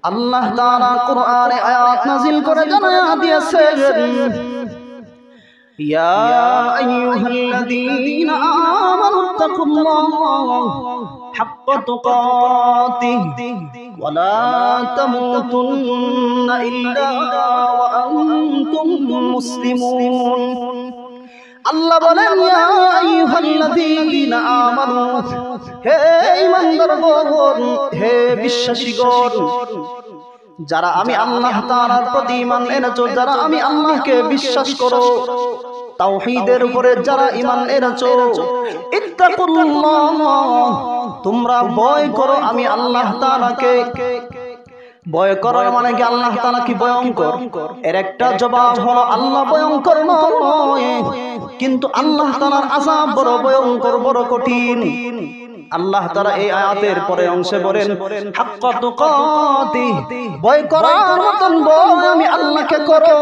আল্লাহ তাআলা কোরআনে আয়াত নাযিল করে জানায়া দিয়েছেন, ইয়া আইয়ুহাল্লাযীনা আমানুত্তাকুল্লাহ হাক্কা তুকাতিহি ওয়া লা তামুতুন্না ইল্লা ওয়া আনতুম মুসলিমুন। আল্লাহ বলেন, ইয়া আইয়ুহাল্লাযীনা আমানু, হে ঈমানদারগণ, হে বিশ্বাসীগণ, যারা আমি আল্লাহ তাআলার প্রতি ঈমান এনেছো, যারা আমি আল্লাহকে বিশ্বাস করো, তাওহীদের উপরে যারা ঈমান এনেছো, ইত্তাকুল্লাহ, তোমরা ভয় করো আমি আল্লাহ তাআলাকে। ভয় করার মানে কি? আল্লাহ তাআলা কি ভয়ঙ্কর? এর একটা জবাব হলো আল্লাহ ভয়ঙ্কর নয়, কিন্তু আল্লাহ তাআলার আযাব বড় ভয়ঙ্কর, বড় কঠিন। আল্লাহ তাআলা এই আয়াতের পরে অংশে বলেন, হাক্কা তুকাতিহি, ভয় করার মতন ভয় আমি আল্লাহকে করো,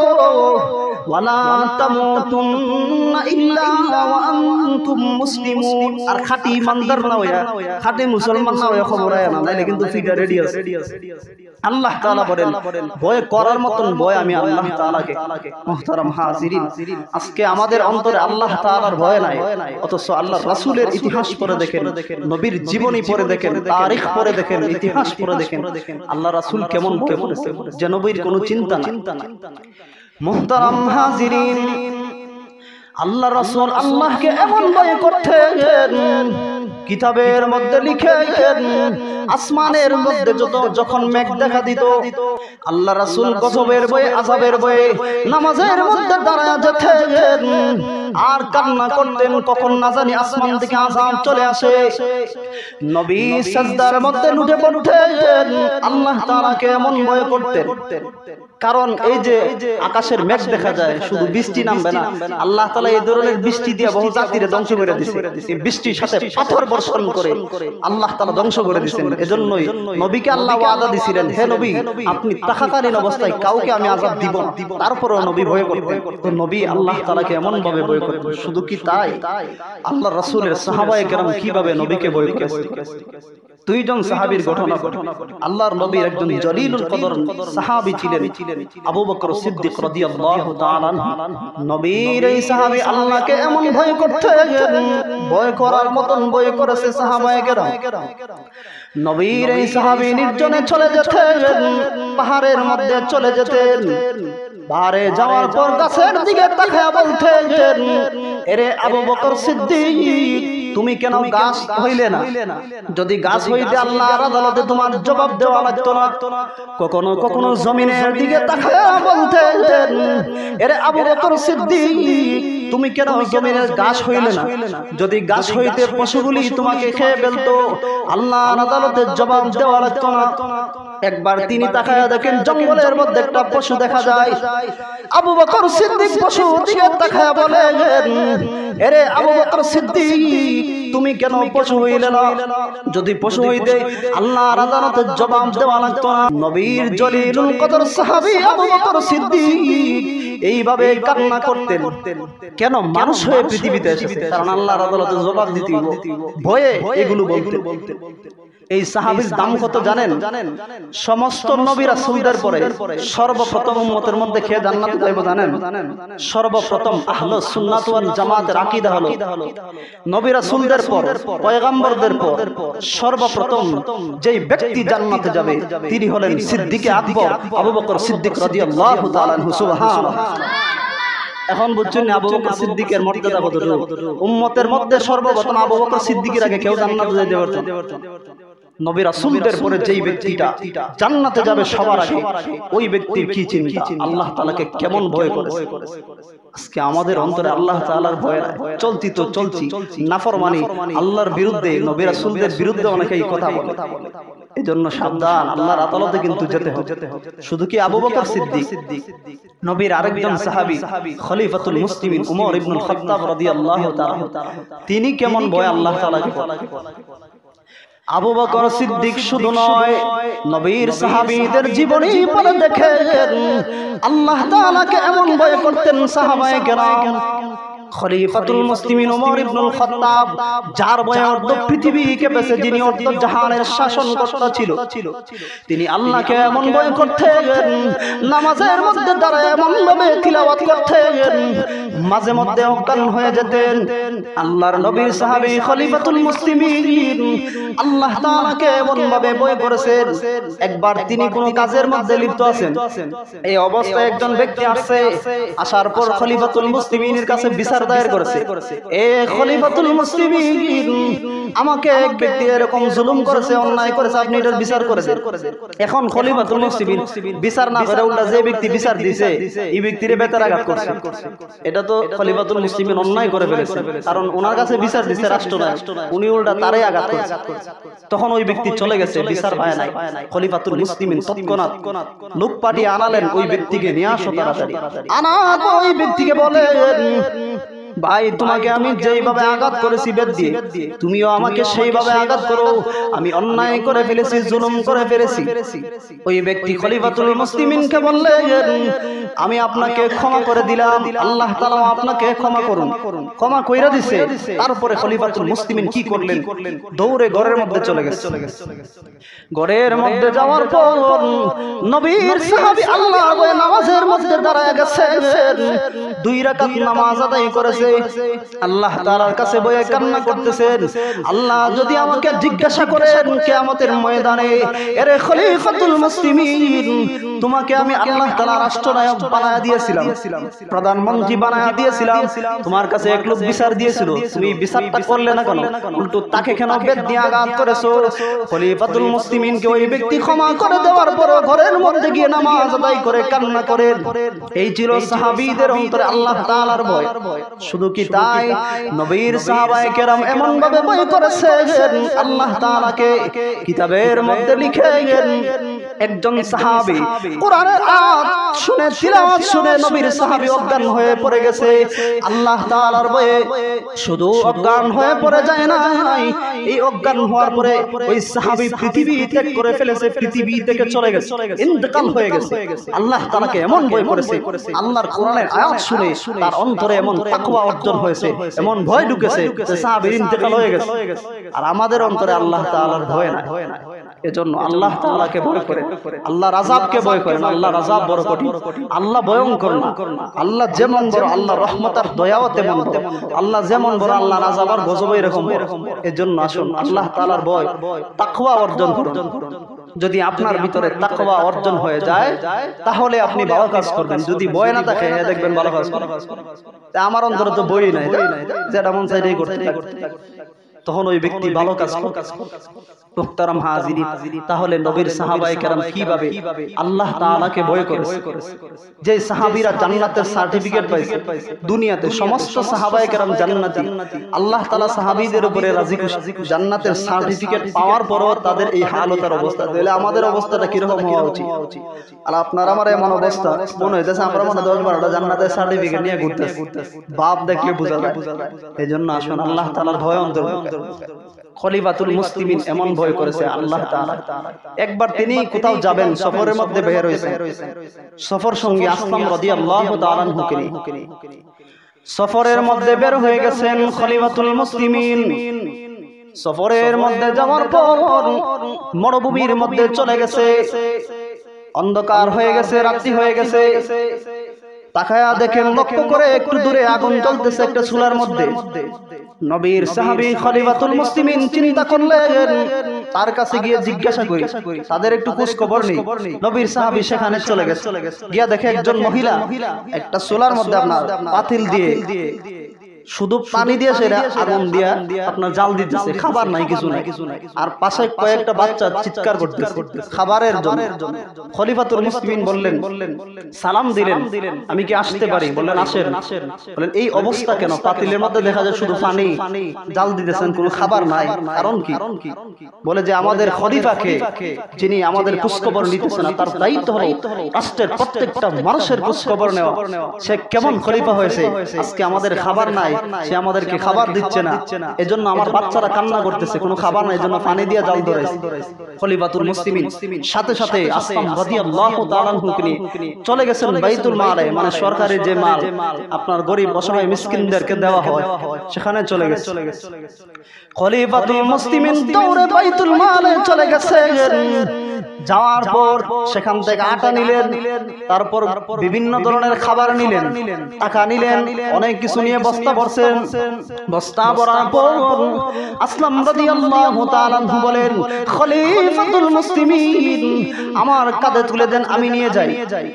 ওয়ালা তামুতুন্না ইল্লা ওয়া আনতুম মুসলিমুন। আর খাঁটি ইমানদার না হইয়া, খাঁটি মুসলমান না হইয়া খবর আয় না, নাইলে কিন্তু ফিটা রেডি আছে। আল্লাহ তাআলা বলেন, ভয় করার মতন ভয় আমি আল্লাহ তাআলাকে। মুহতারাম হাজিরিন, আজকে আমাদের অন্তরে আল্লাহ তাআলার ভয় নাই, অথচ আল্লাহর রাসূলের ইতিহাস পড়ে দেখেন, নবীর জীবনী পড়ে দেখেন, তারিখ পড়ে দেখেন, ইতিহাস পড়ে দেখেন, আল্লাহ রাসূল কেমন ভয় করেছে, যে নবীর কোনো চিন্তা নাই। মুহতারাম হাজিরিন, আল্লাহ রাসূল আল্লাহকে এমন ভয় করতেন, কিতাবের মধ্যে লিখেন, আসমানের মধ্যে যখন মেঘ দেখা দিত, আল্লাহ রাসূল গজবের ভয়ে, আযাবের ভয়ে নামাজের মধ্যে দাঁড়ায়া যেতেন আর কান্না করতেন, কখন না জানি আসমান থেকে আযাব চলে আসে। নবী সিজদার মধ্যে লুটে পড়তেন, আল্লাহ তাআলাকে এমন ভয় করতেন। কারণ এই যে আকাশের মেঘ দেখা যায়, শুধু বৃষ্টি নামবে না, আল্লাহ তাআলা এই ধরনের বৃষ্টি দিয়ে বহু জাতিরে ধ্বংস করে দিয়েছে। এই বৃষ্টির সাথে পাথর বর্ষণ করে আল্লাহ তাআলা ধ্বংস করে দিয়েছেন। এজন্যই নবীকে আল্লাহ ওয়াদা দিয়েছিলেন, হে নবী, আপনি থাকাকালীন অবস্থায় কাউকে আমি আযাব দিব না। তারপরেও নবী ভয় করতেন। তো নবী আল্লাহ তাআলাকে এমন ভাবে ভয় করতেন। শুধু কি তাই, আল্লাহর রাসূলের সাহাবায়ে কেরাম কিভাবে নবীকে ভয় করেছে। দুইজন সাহাবীর ঘটনা। আল্লাহর নবীর একজন জলিলুল কদর সাহাবী ছিলেন আবু বকর সিদ্দিক রাদিয়াল্লাহু তাআলা আনহু। নবীর এই সাহাবী আল্লাহকে এমন ভয় করতেন, ভয় করার মতন ভয় করেছে সাহাবায়ে কেরাম। নবীর এই সাহাবী নির্জনে চলে যেতেন, পাহাড়ের মধ্যে চলে যেতেন। পাহাড়ে যাওয়ার পর গাছের দিকে তাকিয়ে বলতেন, এরে আবু বকর সিদ্দিক, তুমি কেন গাছ হইলে না? যদি গাছ হইতে আল্লাহর আদালতে তোমার জবাব দেওয়া লাগতো না। কখনো কখনো জমিনের দিকে তাকিয়ে বলতেন, এরে আবু বকর সিদ্দিক, তুমি কেন জমিনের গাছ হইলে না? যদি গাছ হইতে পশুগুলি তোমাকে খেয়ে ফেলতো, আল্লাহর আদালতে জবাব দেওয়া লাগতো না। একবার তিনি তাকায়া দেখেন, জঙ্গলের মধ্যে একটা পশু দেখা যায়। আবু বকর সিদ্দিক পশু দিকে তাকায়া বলেন, এরে আবু বকর সিদ্দিক, তুমি কেন পশু হইলে না? যদি পশু হইতে আল্লাহর আদালতে জবাব দেওয়া লাগতো না। নবীর জলিলুল কদর সাহাবী আবু বকর সিদ্দিক এইভাবে কান্না করতেন। কেন? মানুষ হয়ে পৃথিবীতে এসেছে, কারণ আল্লাহর আদালতে জবাব দিতে ভয়ে এগুলো বলতে। এই সাহাবীর দাম কত জানেন? সমস্ত নবী রাসূলদের পরে সর্বপ্রথম উম্মতের মধ্যে কে জান্নাতে যাবে জানেন? সর্বপ্রথম আহলুস সুন্নাত ওয়াল জামাতের আকীদা হলো, নবী রাসূলদের পর, পয়গম্বরদের পর সর্বপ্রথম যেই ব্যক্তি জান্নাতে যাবে তিনি হলেন সিদ্দিকে আকবর আবু বকর সিদ্দিক রাদিয়াল্লাহু তাআলা আনহু। সুবহানাল্লাহ। এখন বুঝছেন আবু বকর সিদ্দিকের মর্যাদা কতটুকু? উম্মতের মধ্যে সর্বপ্রথম আবু বকর সিদ্দিকের আগে কেউ জান্নাতে যেতে পারত না। নবী রাসূলদের পরে যেই ব্যক্তিটা জান্নাতে যাবে সবার আগে, ওই ব্যক্তির কি চিন্তা, আল্লাহ তাআলাকে কেমন ভয় করে। আজকে আমাদের অন্তরে আল্লাহ তাআলার ভয় নাই। চলছি নাফরমানি, আল্লাহর বিরুদ্ধে, নবী রাসূলদের বিরুদ্ধে অনেকেই কথা বলে। এজন্য সাবধান, আল্লাহর আদালতে কিন্তু যেতে হবে। শুধু কি আবু বকর সিদ্দিক, নবীর আরেকজন সাহাবী খলিফাতুল মুসলিমিন উমর ইবনুল খাত্তাব রাদিয়াল্লাহু তাআলা, তিনি কেমন ভয় আল্লাহ তাআলাকে করে। আবু বকর সিদ্দিক শুধু নয়, নবীর সাহাবীদের জীবনী পড়ে দেখেন আল্লাহ তাআলাকে এমন ভয় করতেন সাহাবায়ে কেরাম। খলিফাতুল মুসলিমিন ওমর ইবনুল খাত্তাব, যার বয়ে অর্ধ পৃথিবীকে বেঁচে যিনি অর্ধ জাহানের শাসনকর্তা ছিল, তিনি আল্লাহকে এমন ভয় করতেন, নামাজের মধ্যে দাঁড়ায় এমন ভাবে তিলাওয়াত করতেন, মাঝে মধ্যে অজ্ঞান হয়ে যেতেন। আল্লাহর নবীর সাহাবী খলিফাতুল মুসলিমিন আল্লাহ তাআলাকে এমন ভাবে ভয় করেছেন, একবার তিনি কোনো কাজের মধ্যে লিপ্ত আছেন, এই অবস্থায় একজন ব্যক্তি আসছে, আসার পর খলিফাতুল মুসলিমিনের কাছে বিচার দায়ের করেছে, এ খলিফাতুল মুসলিমিন, আমাকে এক ব্যক্তি এরকম জুলুম করেছে, অন্যায় করেছে, আপনি এটার বিচার করে দেন। এখন খলিফাতুল মুসলিমিন বিচার না করে উল্টা যে ব্যক্তি বিচার দিয়েছে এই ব্যক্তিরে বেতারাঘাত করছে। এটা তো খলিফাতুল মুসলিমিন অন্যায় করে ফেলেছে, কারণ ওনার কাছে বিচার দিচ্ছে রাষ্ট্রনায়ক, উনি উল্টা তারাই আঘাত করছে। তখন ওই ব্যক্তি চলে গেছে, বিচার পায় নাই। খলিফাতুল মুসলিমিন তৎক্ষণাৎ লোক পাঠিয়ে আনালেন, ওই ব্যক্তিকে নিয়ে আসো তাড়াতাড়ি। আনার পর ওই ব্যক্তিকে বলেন, ভাই তোমাকে আমি যেইভাবে আঘাত করেছি বেদ দিয়ে, তুমিও আমাকে সেইভাবে আঘাত করো, আমি অন্যায় করে ফেলেছি, জুলুম করে ফেলেছি। ওই ব্যক্তি খলিফাতুল মুসলিমিনকে বললেন, আমি আপনাকে ক্ষমা করে দিলাম, আল্লাহ তাআলা আপনাকে ক্ষমা করুন। ক্ষমা কইরা দিছে। তারপরে খলিফাতুল মুসলিমিন কি করলেন, দৌড়ে ঘরের মধ্যে চলে গেছে। ঘরের মধ্যে যাওয়ার পর নবীর সাহাবী আল্লাহর ভয়ে নামাজের মধ্যে দাঁড়ায় গেছেন, 2 রাকাত নামাজ আদায় করেছে, আল্লাহ তাআলার কাছে বয়ে কান্না করতেছেন, আল্লাহ যদি আমাকে জিজ্ঞাসা করেন কিয়ামতের ময়দানে, এরে খলিফাতুল মুসলিমিন, তোমাকে আমি আল্লাহ তাআলা রাষ্ট্রনায়ক বানায়া দিয়েছিলাম, প্রধানমন্ত্রী বানায়া দিয়েছিলাম, তোমার কাছে এক লোক বিচার দিয়েছিল, তুমি বিচারটা করলে না কেন, উল্টো তাকে কেন বেদ দিয়ে আঘাত করেছো? খলিফাতুল মুসলিমিনকে ওই ব্যক্তি ক্ষমা করে দেওয়ার পর ঘরের মধ্যে গিয়ে নামাজ আদায় করে কান্না করেন। এই ছিল সাহাবীদের অন্তরে আল্লাহ তাআলার ভয়। শুধু কি তাই, নবীর সাহাবায়ে কেরাম এমন ভাবে ভয় করেছেন, আল্লাহ তাআলাকে কিতাবের মধ্যে লিখেছেন, একজন সাহাবী কোরআনের আয়াত শুনে, তিলাওয়াত শুনে নবীর সাহাবী অজ্ঞান হয়ে পড়ে গেছে। আল্লাহ তাআলার ভয়ে শুধু অজ্ঞান হয়ে পড়ে যায় না, এই অজ্ঞান হওয়ার পরে ওই সাহাবী পৃথিবী ত্যাগ করে ফেলেছে, পৃথিবী থেকে চলে গেছে, ইন্তেকাল হয়ে গেছে। আল্লাহ তাআলাকে এমন ভয় করেছে, আল্লাহর কোরআনের আয়াত শুনে তার অন্তরে এমন তাকওয়া অর্জন হয়েছে, এমন ভয় ঢুকেছে যে সাহাবীর ইন্তেকাল হয়ে গেছে। আর আমাদের অন্তরে আল্লাহ তাআলার ভয় নাই। এজন্য আল্লাহ তাআলাকে ভয় করে, আল্লাহর আযাবকে ভয় করেন। আল্লাহর আযাব বড় কঠিন, আল্লাহ ভয়ঙ্কর না। আল্লাহ যেমন বড়, আল্লাহর রহমত আর দয়াও তেমন বড়। আল্লাহ যেমন বড়, আল্লাহর আযাব আর গজব এরকম বড়। এজন্য আসুন আল্লাহ তাআলার ভয়, তাকওয়া অর্জন করুন। যদি আপনার ভিতরে তাকওয়া অর্জন হয়ে যায় তাহলে আপনি ভালো কাজ করবেন। যদি ভয় না থাকে দেখবেন ভালো কাজ করবেন। আমার অন্তরে তো বই নাই, যেটা মন চাই এটাই করতে থাকে, তখন ওই ব্যক্তি ভালো কাজ করে। মুহতারাম হাজিরিন, তাহলে নবীর সাহাবায়ে কেরাম কিভাবে আল্লাহ তাআলাকে ভয় করেছে? যে সাহাবীরা জান্নাতের সার্টিফিকেট পাইছে, দুনিয়াতে সমস্ত সাহাবায়ে কেরাম জান্নাতি, আল্লাহ তাআলা সাহাবীদের উপরে রাজি খুশি, জান্নাতের সার্টিফিকেট পাওয়ার পরও তাদের এই হালতের অবস্থা, তাহলে আমাদের অবস্থাটা কি রকম হওয়া উচিত? আর আপনার আমার এমন অবস্থা মনে হইতেছে আমরা মনে 10-12টা জান্নাতের সার্টিফিকেট নিয়ে ঘুরতেছি, বাপ দেখলে বোঝা যায়। এইজন্য আসুন আল্লাহ তাআলার ভয় অন্তর। খলিফাতুল মুসলিমিন এমন ভয় করেছে আল্লাহ তাআলা। একবার তিনি কোথাও যাবেন, সফরের মধ্যে বের হয়েছেন, সফর সঙ্গী আসলাম রাদিয়াল্লাহু তাআলা আনহুকে নিয়ে সফরের মধ্যে বের হয়ে গেছেন খলিফাতুল মুসলিমিন। সফরের মধ্যে যাওয়ার পর মরুভূমির মধ্যে চলে গেছে, অন্ধকার হয়ে গেছে, রাত্রি হয়ে গেছে। তাকায়া দেখেন, লক্ষ্য করে একটু দূরে আগুন জ্বলতেছে একটা চুলার মধ্যে। নবীর সাহাবী খলিফাতুল মুসলিমিন চিন্তা করলেন তার কাছে গিয়ে জিজ্ঞাসা করি, তাদের একটু খোঁজ খবর নেই। নবীর সাহাবী সেখানে চলে গেছে, গিয়া দেখে একজন মহিলা একটা চুলার মধ্যে আপনার পাতিল দিয়ে শুধু পানি দিয়ে সেটা আগুন দিয়া আপনার জাল দিতেছে, খাবার নাই, কিছু নাই। আর পাশে কয়েকটা বাচ্চা চিৎকার করতেছে খাবারের জন্য। খলিফাতুল মুসলিমিন বললেন, সালাম দিলেন, আমি কি আসতে পারি? বললেন আসেন। বললেন এই অবস্থা কেন? পাতিলের মধ্যে দেখা যায় শুধু পানি, জাল দিতেছেন, কোনো খাবার নাই, কারণ কি? বলে যে আমাদের খলিফাকে, যিনি আমাদের খোঁজখবর নিতেছে না, তার দায়িত্ব হলো রাষ্ট্রের প্রত্যেকটা মানুষের খোঁজখবর নেওয়া। সে কেমন খলিফা হয়েছে, আজকে আমাদের খাবার নাই, সে আমাদেরকে খাবার দিচ্ছে না, এজন্য আমার বাচ্চারা কান্না করতেছে, কোনো খাবার নাই, এজন্য পানি দিয়ে জাল ধরেছে। খলিফাতুল মুসলিমিন সাথে সাথে আসলাম রাদিয়াল্লাহু তাআলা আনহুকে চলে গেছেন বাইতুল মালে, মানে সরকারি যে মাল আপনার গরিব অসহায় মিসকিনদেরকে দেওয়া হয় সেখানে চলে গেছে। খলিফাতুল মুসলিমিন দৌড়ে বাইতুল মালে চলে গেছেন। যাওয়ার পর সেখান থেকে আটা নিলেন, তারপর বিভিন্ন ধরনের খাবার নিলেন, টাকা নিলেন, অনেক কিছু নিয়ে বস্তা ভরছেন। বস্তা ভরার পর আসলাম রাদিয়াল্লাহু তাআলা আনহু বলেন, খলিফাতুল মুসলিমিন আমার কাঁধে তুলে দেন, আমি নিয়ে যাই।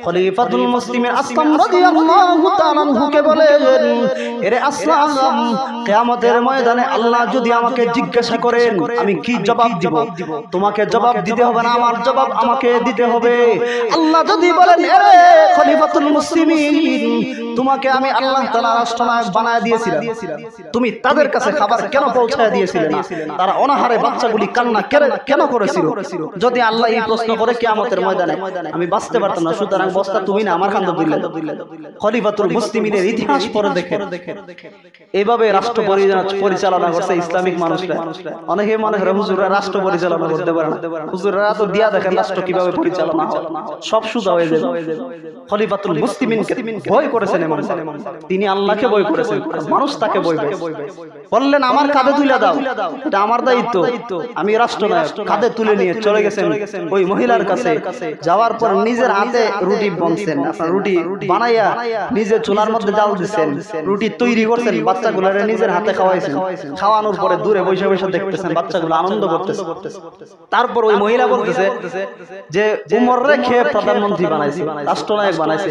খলিফাতুল মুসলিমিন আসলাম রাদিয়াল্লাহু তাআলা আনহুকে বলেন, এরে আসলাম, কিয়ামতের ময়দানে আল্লাহ যদি আমাকে জিজ্ঞাসা করেন আমি কি জবাব দিব? তোমাকে জবাব দিতে হবে না, আমার জবাব আমাকে দিতে হবে। আল্লাহ যদি বলেন, এরে খলিফাতুল মুসলিমিন তোমাকে আমি আল্লাহ তাআলা রাষ্ট্রনায়ক বানায় দিয়েছিলাম, তুমি তাদের কাছে খাবার কেন পৌঁছায় দিয়েছিলে না? তারা অনাহারে বাচ্চাগুলি কান্না কেন করেছিল? যদি আল্লাহ এই প্রশ্ন করে কিয়ামতের ময়দানে, আমি বাঁচতে পারতাম না, সুতরাং বস্তা তুমি না, আমার কাঁধে দিলে। খলিফাতুল মুসলিমিনের ইতিহাস পড়ে দেখেন, এইভাবে রাষ্ট্র পরিচালনা করছে ইসলামিক মানুষরা। অনেকে মনে করে হুজুররা রাষ্ট্র পরিচালনা করতে পারে না, হুজুররা তো দিয়া দেখেন রাষ্ট্র কিভাবে পরিচালনা হয়, সব সুদা হয়ে যাবে। খলিফাতুল মুসলিমিনকে ভয় করেছেন এমন, তিনি আল্লাহকে ভয় করেছেন, মানুষ তাকে ভয় করে। বললেন আমার কাঁধে তুলে দাও, এটা আমার দায়িত্ব, আমি রাষ্ট্রনায়ক। কাঁধে তুলে নিয়ে চলে গেছেন ওই মহিলার কাছে। যাওয়ার পর নিজের হাতে রুটি বানাচ্ছেন, আপনার রুটি বানাইয়া নিজে চুলার মধ্যে জাল দিচ্ছেন, রুটি তৈরি করছেন, বাচ্চাগুলোরে নিজের হাতে খাওয়াইছেন। খাওয়ানোর পরে দূরে বসে বসে দেখতেছেন বাচ্চাগুলো আনন্দ করতেছে। তারপর ওই মহিলা বলতেছে যে উমররে খেয়ে প্রধানমন্ত্রী বানাইছে, রাষ্ট্রনায়ক বানাইছে,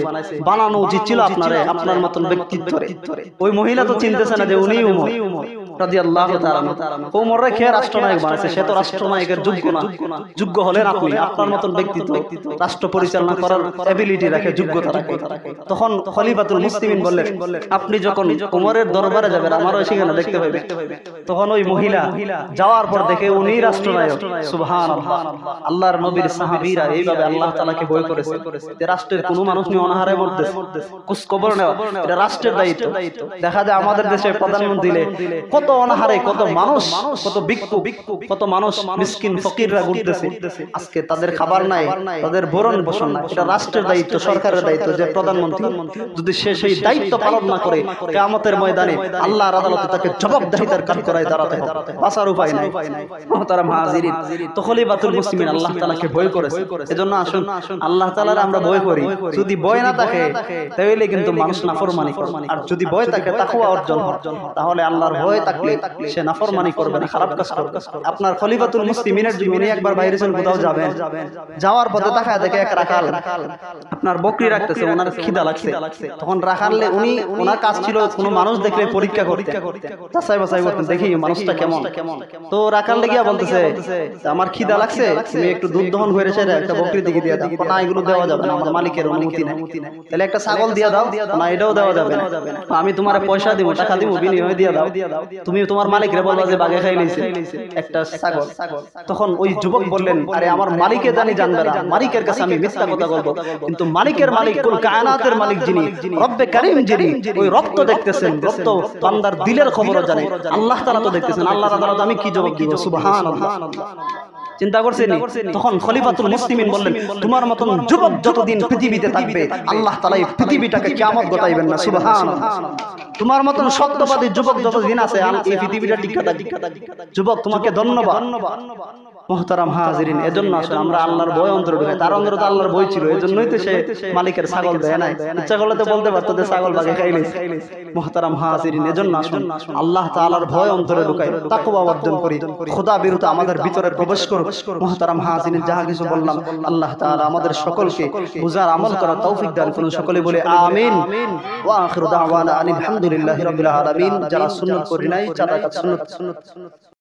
বানানো উচিত ছিল আপনারে, আপনার মতন ব্যক্তিত্বরে। ওই মহিলা তো চিনতেছে না যে উনি উমর রাদিয়াল্লাহু তাআলা। উমররে খেয়ে রাষ্ট্রনায়ক বানাইছে, সে তো রাষ্ট্রনায়কের যোগ্য না। যোগ্য হলেন আপনি, আপনার মতন ব্যক্তিত্ব, রাষ্ট্র পরিচালনা করার এবিলিটি রাখে, যোগ্যতা রাখে। তখন খলিফাতুল মুসলিমিন বললেন, আপনি যখন উমরের দরবারে যাবেন আমারও সেখানে দেখতে পাবেন। তখন ওই মহিলা যাওয়ার পর দেখে উনি রাষ্ট্রনায়ক। সুবহানাল্লাহ, আল্লাহর নবীর সাহাবীরা এইভাবে আল্লাহ তাআলাকে ভয় করেছে যে রাষ্ট্রের কোনো মানুষ নিয়ে অনাহারে মরতেছে, খোঁজ খবর নেওয়া এটা রাষ্ট্রের দায়িত্ব। দেখা যায় আমাদের দেশে প্রধানমন্ত্রী কত অনাহারে, কত মানুষ, কত ভিক্ষুক, কত মানুষ মিসকিন ফকিররা ঘুরতেছে, আজকে তাদের খাবার নাই, তাদের ভরণ পোষণ নাই। এটা রাষ্ট্রের দায়িত্ব, সরকারের দায়িত্ব যে প্রধানমন্ত্রী যদি সে সেই দায়িত্ব পালন না করে কিয়ামতের ময়দানে আল্লাহর আদালতে তাকে জবাবদিহিতার কাঠগড়ায় দাঁড়াতে হবে, বাঁচার উপায় নাই। মুহতারাম হাজিরিন, তো খলিফাতুল মুসলিমিন আল্লাহ তাআলাকে ভয় করেছে। এজন্য আসুন আল্লাহ তাআলার আমরা ভয় করি। যদি ভয় না থাকে তাহলে কিন্তু মানুষ নাফরমানি করে, আর যদি ভয় থাকে তাকওয়া অর্জন হয়, তাহলে আল্লাহর ভয় থাকলে সে নাফরমানি করবে না, খারাপ কাজ করবে। আপনার খলিফাতুল মুসলিমিনের জীবনে একবার বাইরে যখন কোথাও যাবেন, যাওয়ার পথে তাকায় দেখে এক রাখাল আপনার বকরি রাখতেছে, ওনার খিদা লাগছে। তখন রাখালে উনি, ওনার কাজ ছিল কোনো মানুষ দেখলে পরীক্ষা করতে, যাচাই বাছাই করতেন, দেখি মানুষটা কেমন। তো রাখাল গিয়া বলতেছে আমার খিদা লাগছে, তুমি একটু দুধ দহন করে সেটা একটা বকরি দিকে দিয়ে দাও। না এগুলো দেওয়া যাবে না, আমার মালিকের অনুমতি নাই। তাহলে একটা ছাগল দিয়ে দাও। না এটাও দেওয়া যাবে না, আমি তোমার পয়সা দিব, টাকা দিব, বিনিময়ে দিয়ে দাও। তুমি তোমার মালিকরে বলবা যে বাগে খাই নিছে একটা ছাগল। তখন ওই যুবক বললেন, আরে আমার মালিকে জানি জানবে না, মালিকের কাছে আমি মিথ্যা কথা বলবো, কিন্তু মালিকের মালিক, কুল কায়নাতের মালিক যিনি, রব্বে কারীম যিনি, ওই রব তো দেখতেছেন, রব তো বান্দার দিলের খবরও জানে, আল্লাহ তাআলা তো দেখতেছেন, আল্লাহর আদালত আমি কি জবাব দিব? সুবহানাল্লাহ, চিন্তা করছেন। তখন খলিফাতুল মুসলিমিন বললেন, তোমার মতন যুবক যতদিন পৃথিবীতে থাকবে আল্লাহ তাআলা এই পৃথিবীটাকে কিয়ামত ঘটাইবেন না। সুবহানাল্লাহ, তোমার মতন সত্যবাদী যুবক যতদিন আছে এই পৃথিবীটা টিকে থাকবে। যুবক তোমাকে ধন্যবাদ। মুহতারাম হাজিরিন, এজন্য আসলে আমরা আল্লাহর ভয় অন্তরে ঢুকাই। তার অন্তরে তো আল্লাহর ভয় ছিল, এজন্যই তো সে মালিকের ছাগল দেয় নাই। ইচ্ছা করলে তো বলতে পারতো যে ছাগল বাগে খাইলে। মুহতারাম হাজিরিন, এজন্য আসুন আল্লাহ তাআলার ভয় অন্তরে ঢুকাই, তাকওয়া অর্জন করি, খোদা বিরুদ্ধে আমাদের ভিতরে প্রবেশ করুন। মুহতারাম হাজিরিন, যাহা কিছু বললাম আল্লাহ তাআলা আমাদের সকলকে বুঝার আমল করার তৌফিক দান করুন। সকলে বলে আমিন। ওয়া আখিরু দাওয়ানা আলহামদুলিল্লাহি রাব্বিল আলামিন। যারা সুন্নাত করি নাই, যারা সুন্নাত